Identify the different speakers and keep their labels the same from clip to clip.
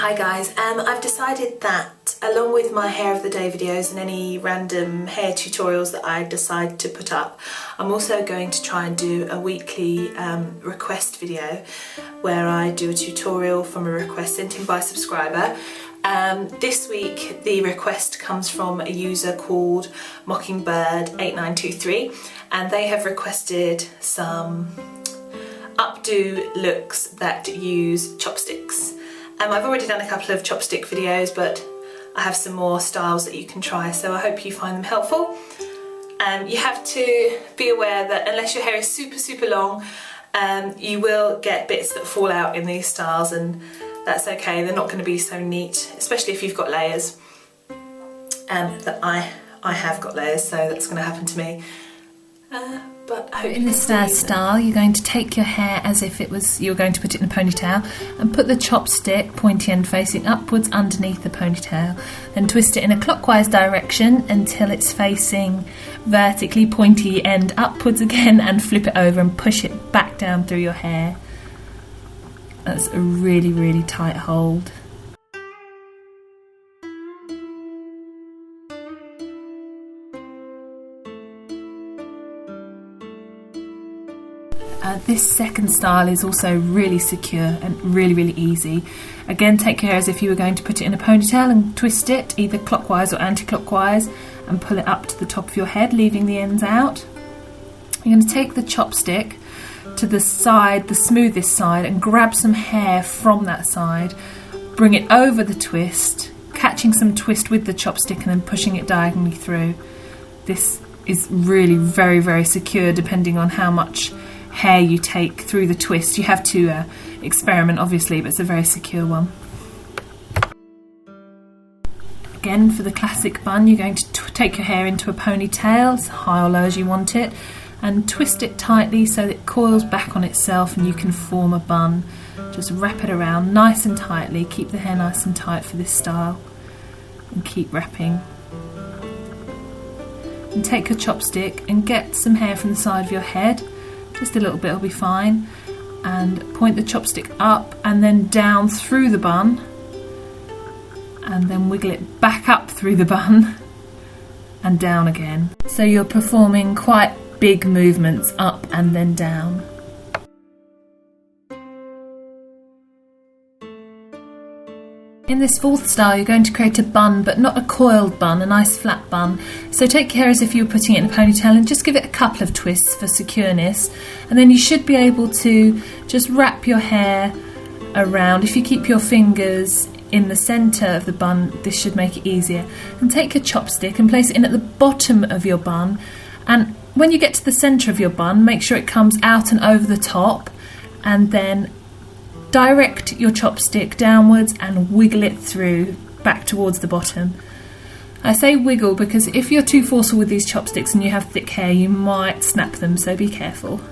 Speaker 1: Hi guys, I've decided that along with my hair of the day videos and any random hair tutorials that I decide to put up, I'm also going to try and do a weekly request video where I do a tutorial from a request sent in by a subscriber. This week the request comes from a user called Mockingbird8923 and they have requested some updo looks that use chopsticks. I've already done a couple of chopstick videos, but I have some more styles that you can try, so I hope you find them helpful. You have to be aware that unless your hair is super long, you will get bits that fall out in these styles, and that's okay. They're not going to be so neat, especially if you've got layers. That I have got layers, so that's going to happen to me. But
Speaker 2: in this style, you're going to take your hair as if you were going to put it in a ponytail and put the chopstick pointy end facing upwards underneath the ponytail. Then twist it in a clockwise direction until it's facing vertically, pointy end upwards again, and flip it over and push it back down through your hair. That's a really tight hold. This second style is also really secure and really easy. Again, take your hair as if you were going to put it in a ponytail and twist it either clockwise or anti-clockwise and pull it up to the top of your head, leaving the ends out. You're going to take the chopstick to the side, the smoothest side, and grab some hair from that side, bring it over the twist, catching some twist with the chopstick and then pushing it diagonally through. This is really very secure depending on how much hair you take through the twist. You have to experiment obviously, but it's a very secure one. Again, for the classic bun, you're going to take your hair into a ponytail, as high or low as you want it, and twist it tightly so that it coils back on itself and you can form a bun. Just wrap it around nice and tightly, keep the hair nice and tight for this style, and keep wrapping. And take your chopstick and get some hair from the side of your head. Just a little bit will be fine, and point the chopstick up and then down through the bun, and then wiggle it back up through the bun and down again. So you're performing quite big movements up and then down. In this fourth style, you're going to create a bun, but not a coiled bun, a nice flat bun. So take your hair as if you were putting it in a ponytail and just give it a couple of twists for secureness. And then you should be able to just wrap your hair around. If you keep your fingers in the centre of the bun, this should make it easier. And take your chopstick and place it in at the bottom of your bun. And when you get to the centre of your bun, make sure it comes out and over the top, and then direct your chopstick downwards and wiggle it through back towards the bottom. I say wiggle because if you're too forceful with these chopsticks and you have thick hair, you might snap them, so be careful.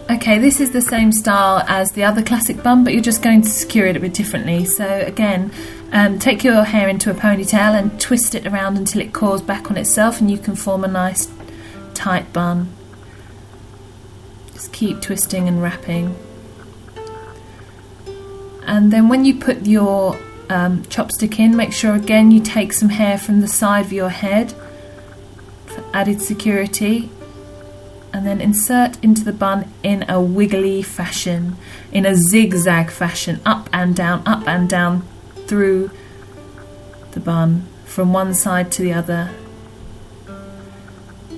Speaker 2: Okay, this is the same style as the other classic bun, but you're just going to secure it a bit differently. So again, take your hair into a ponytail and twist it around until it coils back on itself and you can form a nice tight bun. Just keep twisting and wrapping. And then when you put your chopstick in, make sure again you take some hair from the side of your head for added security, and then insert into the bun in a wiggly fashion, in a zigzag fashion, up and down through the bun from one side to the other.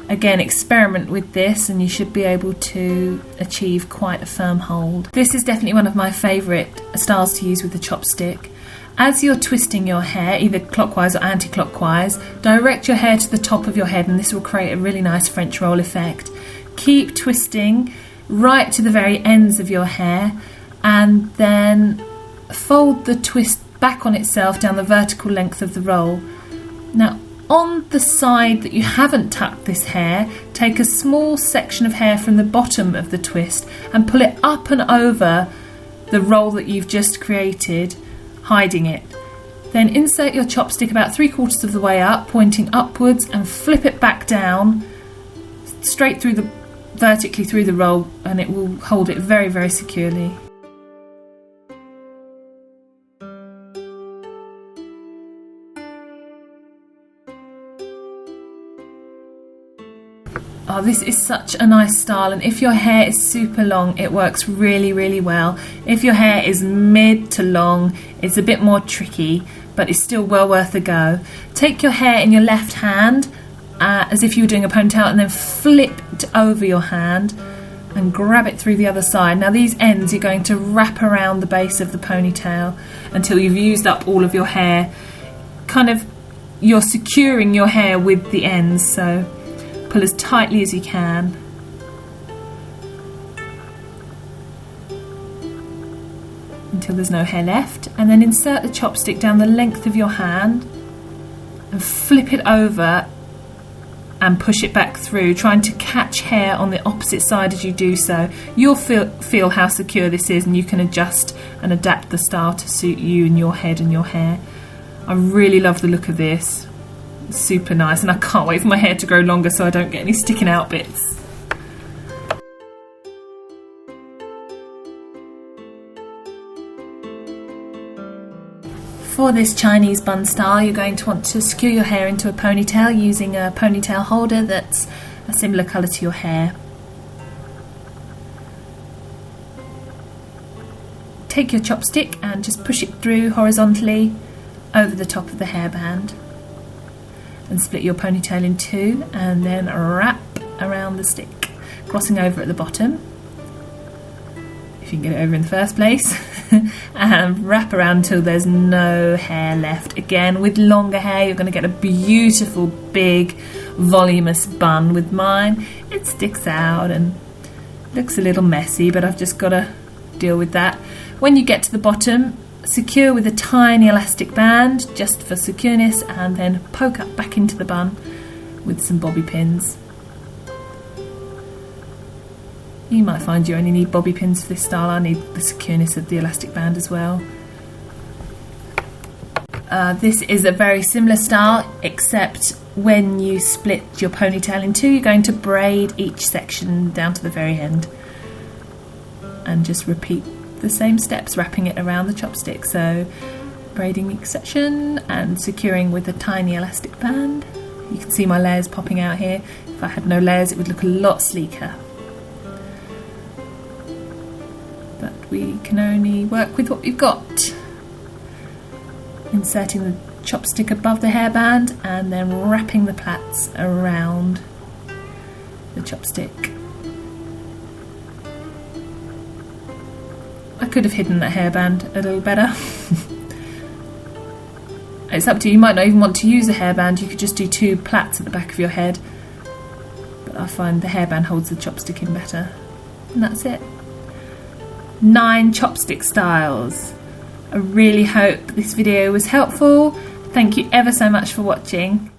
Speaker 2: Again, experiment with this and you should be able to achieve quite a firm hold. This is definitely one of my favourite styles to use with the chopstick. As you're twisting your hair, either clockwise or anti-clockwise, direct your hair to the top of your head and this will create a really nice French roll effect. Keep twisting right to the very ends of your hair and then fold the twist back on itself down the vertical length of the roll. Now, on the side that you haven't tucked this hair, take a small section of hair from the bottom of the twist and pull it up and over the roll that you've just created, hiding it. Then insert your chopstick about 3/4 of the way up, pointing upwards, and flip it back down, straight through vertically through the roll and it will hold it very, very securely. Oh, this is such a nice style, and if your hair is super long, it works really, really well. If your hair is mid to long, it's a bit more tricky, but it's still well worth a go. Take your hair in your left hand, as if you were doing a ponytail, and then flip it over your hand and grab it through the other side. Now these ends you're going to wrap around the base of the ponytail until you've used up all of your hair. Kind of, you're securing your hair with the ends, so pull as tightly as you can. Until there's no hair left, and then insert the chopstick down the length of your hand and flip it over and push it back through, trying to catch hair on the opposite side as you do so. You'll feel how secure this is, and you can adjust and adapt the style to suit you and your head and your hair. I really love the look of this. It's super nice, and I can't wait for my hair to grow longer so I don't get any sticking out bits. For this Chinese bun style, you're going to want to secure your hair into a ponytail using a ponytail holder that's a similar colour to your hair. Take your chopstick and just push it through horizontally over the top of the hairband, and split your ponytail in two, and then wrap around the stick, crossing over at the bottom, if you can get it over in the first place, and wrap around until there's no hair left. Again, with longer hair you're going to get a beautiful big voluminous bun. With mine it sticks out and looks a little messy, but I've just got to deal with that. When you get to the bottom, secure with a tiny elastic band just for secureness, and then poke up back into the bun with some bobby pins. You might find you only need bobby pins for this style. I need the secureness of the elastic band as well. This is a very similar style, except when you split your ponytail in two, you're going to braid each section down to the very end and just repeat the same steps, wrapping it around the chopstick. So braiding each section and securing with a tiny elastic band. You can see my layers popping out here. If I had no layers it would look a lot sleeker, but we can only work with what we've got. Inserting the chopstick above the hairband and then wrapping the plaits around the chopstick. I could have hidden that hairband a little better. It's up to you. You might not even want to use a hairband. You could just do two plaits at the back of your head, but I find the hairband holds the chopstick in better. And that's it. 9 chopstick styles. I really hope this video was helpful. Thank you ever so much for watching.